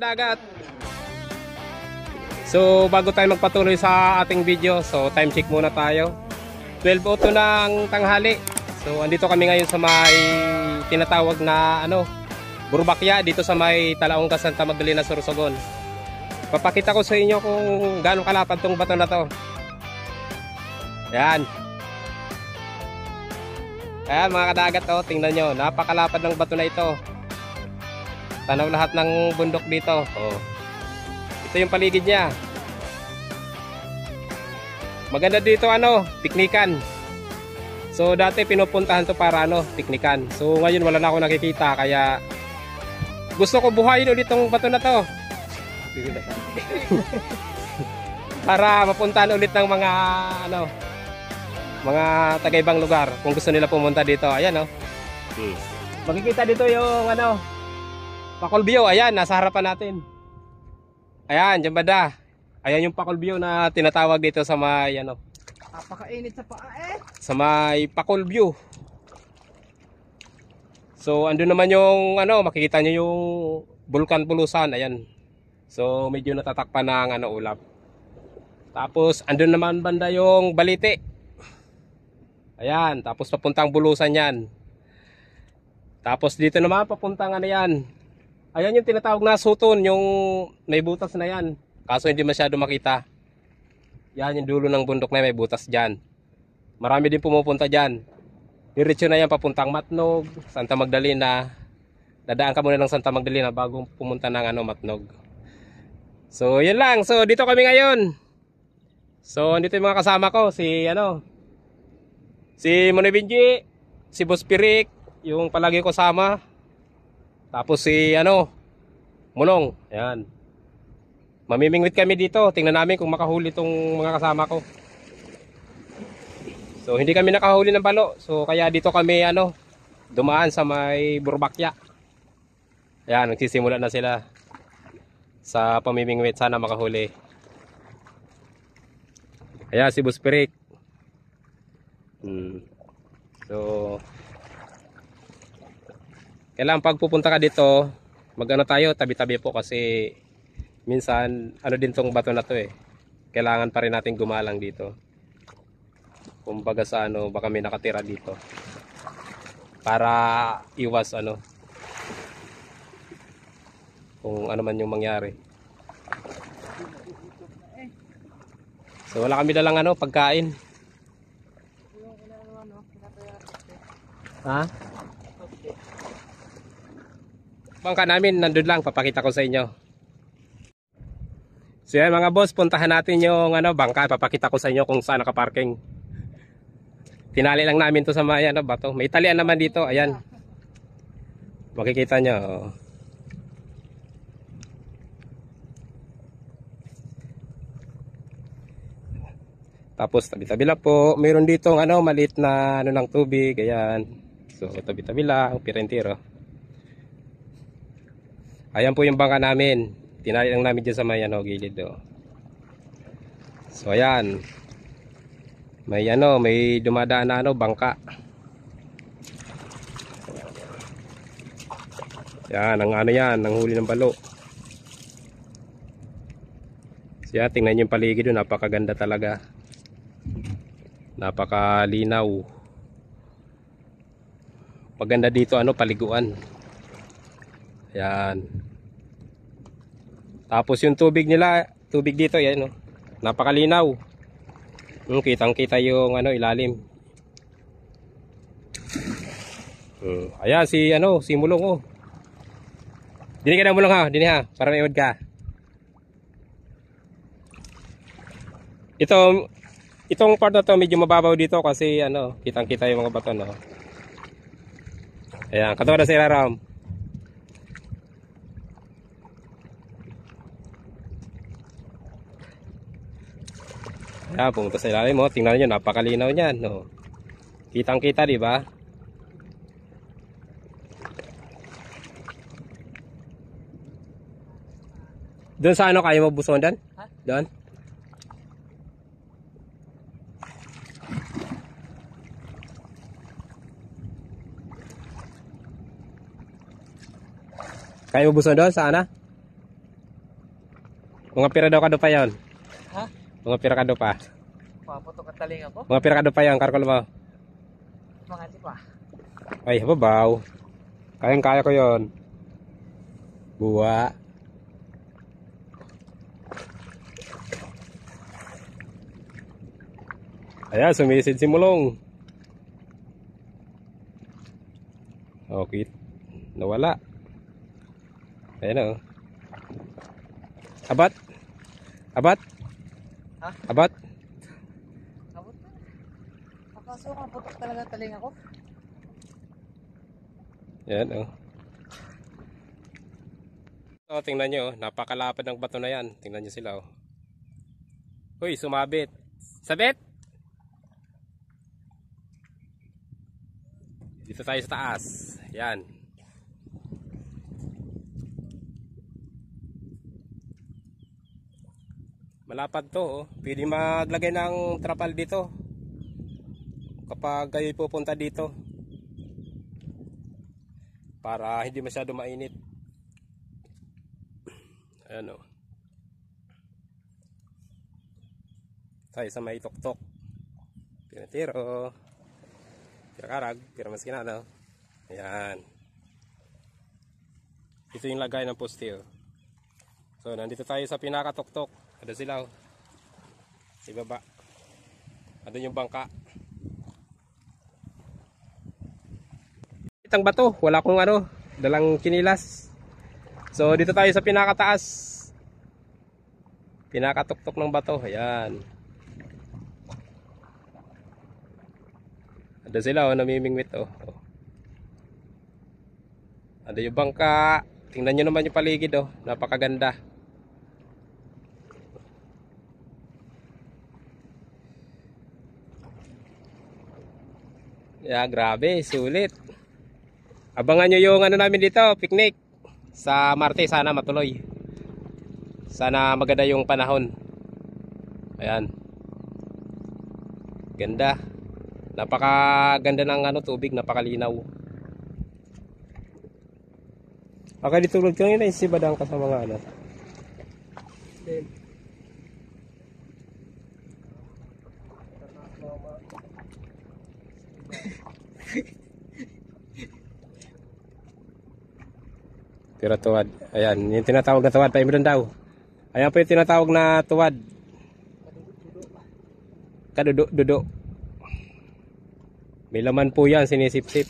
kadagat. So bago tayo magpatuloy sa ating video, so time check muna tayo. 12:02 ng tanghali. So andito kami ngayon sa may tinatawag na Burbakya dito sa may Talaongga, Santa Magdalena, Sorsogon. Papakita ko sa inyo kung gaano kalapad tong bato na to. Yan. Ayan mga kadagat, tingnan nyo, napakalapad ng bato na ito. Tanaw lahat ng bundok dito. Ito yung paligid niya. Maganda dito piknikan. So dati pinupuntahan to para piknikan. So ngayon wala na ako nakikita, kaya gusto ko buhayin ulit tong bato na to. Para mapuntahan ulit ng mga mga taga-ibang lugar kung gusto nila pumunta dito. Ayan makikita dito yung Pakulbio. Ayan, nasa harapan natin. Ayan, dyan banda. Ayan yung Pakulbio na tinatawag dito sa may napakainit sa paa sa may Pakulbio. So andun naman yung makikita nyo yung Bulkan Bulusan. Ayan. So medyo natatakpan ng ulap. Tapos andun naman banda yung Balite. Ayan, tapos papuntang Bulusan yan. Tapos dito naman papuntang yan. Ayan yung tinatawag na Suton, yung may butas na yan. Kaso hindi masyado makita. Yan yung dulo ng bundok na may butas dyan. Marami din pumupunta dyan. Diretso na yan papuntang Matnog, Santa Magdalena. Dadaan ka muna ng Santa Magdalena bago pumunta ng Matnog. So yun lang. So dito kami ngayon. So dito yung mga kasama ko. Si Manoy Benji, si Boss Pirik, yung palagi ko sama. Tapos si Mulong. Ayan. Mamimingwit kami dito. Tingnan namin kung makahuli tong mga kasama ko. So hindi kami nakahuli ng balo. So kaya dito kami dumaan sa may Burbakya. Ayan, nagsisimula na sila sa pamimingwit. Sana makahuli. Ayan si Boss Pirik. So kailangan pag pupunta ka dito, tayo, tabi-tabi po kasi minsan din tong bato na to kailangan pa rin natin gumalang dito. Kumbaga sa baka may nakatira dito. Para iwas kung ano man yung mangyari. So wala kami dalang pagkain. Ha? Bangka namin nandun lang, papakita ko sa inyo. So yan mga boss, puntahan natin yung bangka, papakita ko sa inyo kung saan nakaparking. Tinali lang namin to sa may bato. May talian naman dito, ayan. Makikita nyo. Tapos tabi-tabi lang po. Mayroon dito maliit na ng tubig, ayan. So tabi-tabi lang, pirentiro. Ayan po yung bangka namin. Tinali lang namin dyan sa may gilid So ayan. May may dumadaan na bangka. Yan, ang yan, ang huli ng balo. So yan, tingnan nyo yung paligid doon, napakaganda talaga. Napakalinaw. Maganda dito paliguan. Ayan. Tapos yung tubig nila, tubig dito yan napakalinaw. Kitang-kita yung ilalim. Ayan si Mulong Dini ka na Mulong dini para may iwad ka. Itong part na to medyo mababaw dito kasi kitang-kita yung mga bato Ayan, katawa na si Raram. Ayan, pumunta sa ilalim tingnan nyo, napakalinaw niyan Kitang-kita, di ba? Doon sa kaya mo buson doon? Doon? Kaya mo buson doon? Saan na? Mga pira daw kado pa yon. Ha? Mga pira kado pa. Paputok at taling ako. Mga pira kado pa yon, karkol mo. Mga di pa. Ay, babaw. Kayang-kaya ko yon. Buwa. Ayan, sumisid si Mulong. Okay. Nawala. Ayan o. Abat? Abat? Ha? Abat? Abot na. Akaso nga putok talaga taling ako. Ayan o. So, tingnan nyo. Napakalapad ng bato na yan. Tingnan nyo sila o. Uy, sumabit. Sabit! Dito tayo sa taas. Yan. Malapad to. Oh. Pwede maglagay ng trapal dito. Kapag kayo pupunta dito. Para hindi masyado mainit. Ayan o. Tayo sa may tuktok. Tinatiro. Tira-karag, tira mas kinano. Ayan. Ito yung lagay ng poste. Oh. So, nandito tayo sa pinakatuktok. Ada sila. Oh. Sa baba. Ada yung bangka. Itang bato. Wala akong ano, dalang kinilas. So, dito tayo sa pinakataas. Pinakatuktok ng bato. Ayan. Ada sila, oh, namimingwit, oh. Ada yung bangka. Tingnan nyo naman yung paligid, oh. Napakaganda. Yeah, grabe, sulit. Abangan nyo yung ano namin dito, picnic. Sa Marte, sana matuloy. Sana maganda yung panahon. Ayan. Ganda. Napakaganda ng ano, tubig, napakalinaw. Okay, ditulog ka ngayon, si Badang ka sa mga ano. Pero tuwad. Ayan, yung tinatawag na tuwad, paimron daw. Ayan po yung tinatawag na tuwad. Kadudo-dudo. May laman po yan, sinisip-sip.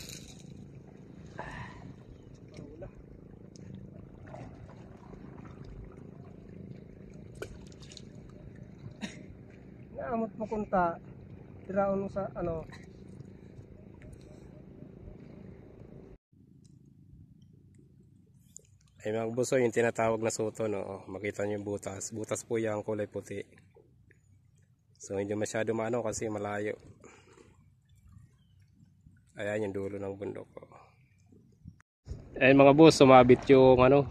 Naamot mo kunta. Tiraon mo sa ano. Ay mga buso, yung tinatawag na soto, no? Makita nyo yung butas. Butas po yung kulay puti. So hindi masyado maano kasi malayo. Ayan yung dulo ng bundok. Ayan mga boss, sumabit yung ano,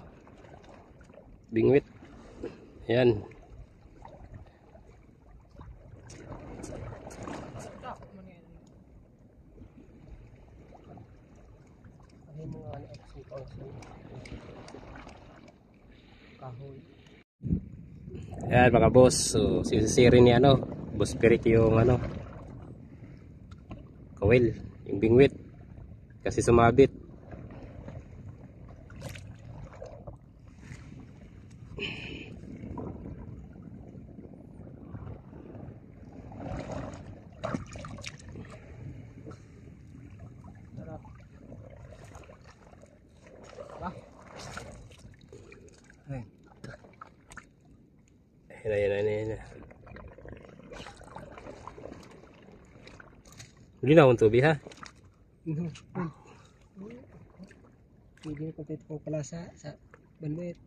bingwit. Ayan. Ayan mga boss, so sisisirin ni ano, boss Pirik yung ano, kawil, yung bingwit kasi sumabit. Ayan. Hindi na akong tubig ha. Hindi ko pwede po pala sa banwit.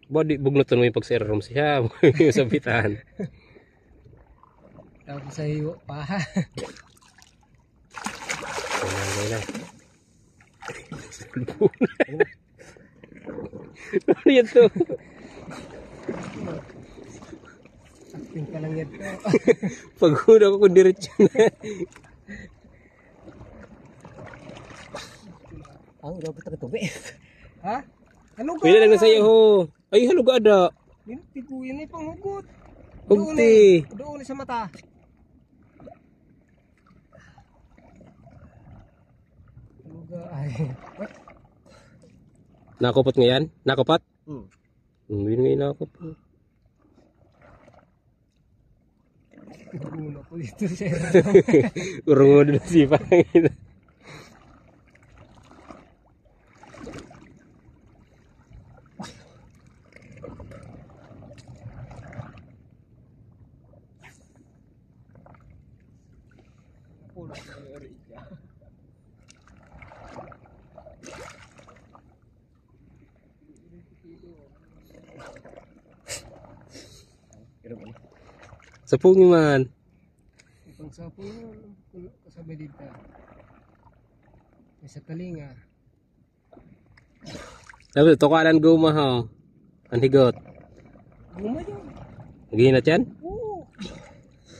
Body bugnuton mo yung pagserom siya. Yung sabitan. Tapos sa iyo pa. Ayan. Ano yan to? Acting ka lang yan to. Paghuna ko kung diretso na. Ang grabe talaga tubig. Ha? Ano ka? Pwede lang na sa'yo ho. Ay, halog ada. Yan ay panghugot. Hugti. Doon sa mata. Luga ay. Nakupot nga yan? Nakupot? Hmm. Yun nga nakupot. Uno po dito sir. Urong mo doon sipa. Pulo sa Erika. Sapungi man. Ipang sapo yun. Kasabay dito. May sa talinga. Sabi, tukaran guma ho. Ang higot. Guma yun. Ginat yan? Oo.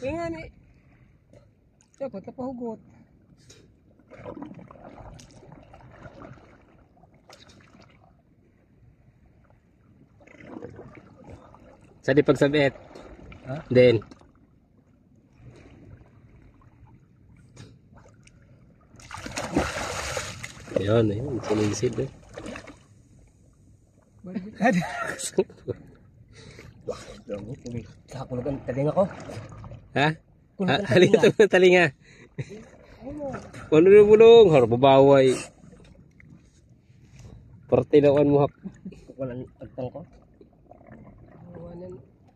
Kaya nga ni. Dapat napahugot. Sa di pagsabit. Ha? Then. Ayun, ayun. Sinisid eh. Baliktad. Kakulugan talinga ko. Ha? Kulugan Halika talinga. ito ng talinga. Ano? Ano na bulong? Harap babaway. Partilawan mo hap. Walang agtang ko.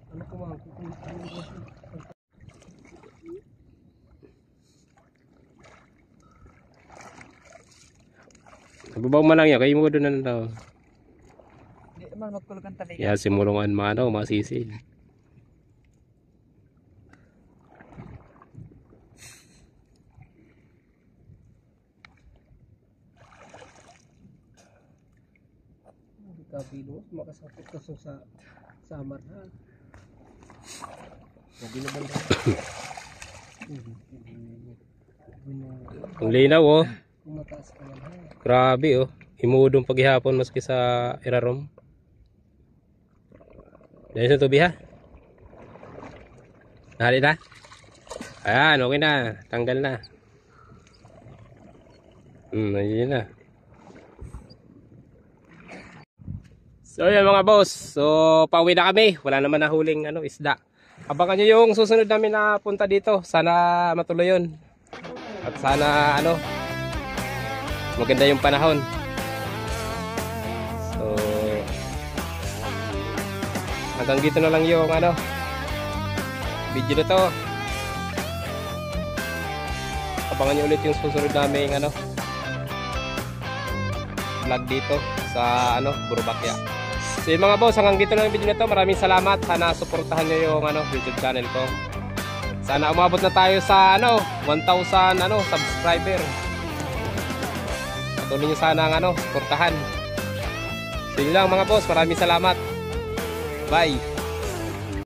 Ano ko mga Nababaw man lang yan. Kayo mo doon na daw. Hindi naman magkulugan talinga. Yan, simulungan mga ano, masisid. Kabilo, makasakit ka sa samar ha. Kabilo ba? Ang linaw oh. Kung mataas ka lang ha. Grabe oh. Imudong paghihapon maski sa irarom. Dahil sa tubi ha. Nahali na. Ayan, okay na. Tanggal na. Ayun na. So yan mga boss. So pauwi na kami. Wala naman na huling ano, isda. Abangan nyo yung susunod namin na punta dito. Sana matuloy yun. At sana ano, maganda yung panahon. So hanggang dito na lang yung ano, video na to. Abangan nyo ulit yung susunod namin ano, vlog dito sa ano, Burubakya. So yung mga boss, hanggang dito na yung video na to. Maraming salamat. Sana suportahan nyo yung ano, YouTube channel ko. Sana umabot na tayo sa ano, 1,000 ano, subscriber. Patuloy nyo sana ang ano, suportahan. So yun lang mga boss, maraming salamat. Bye.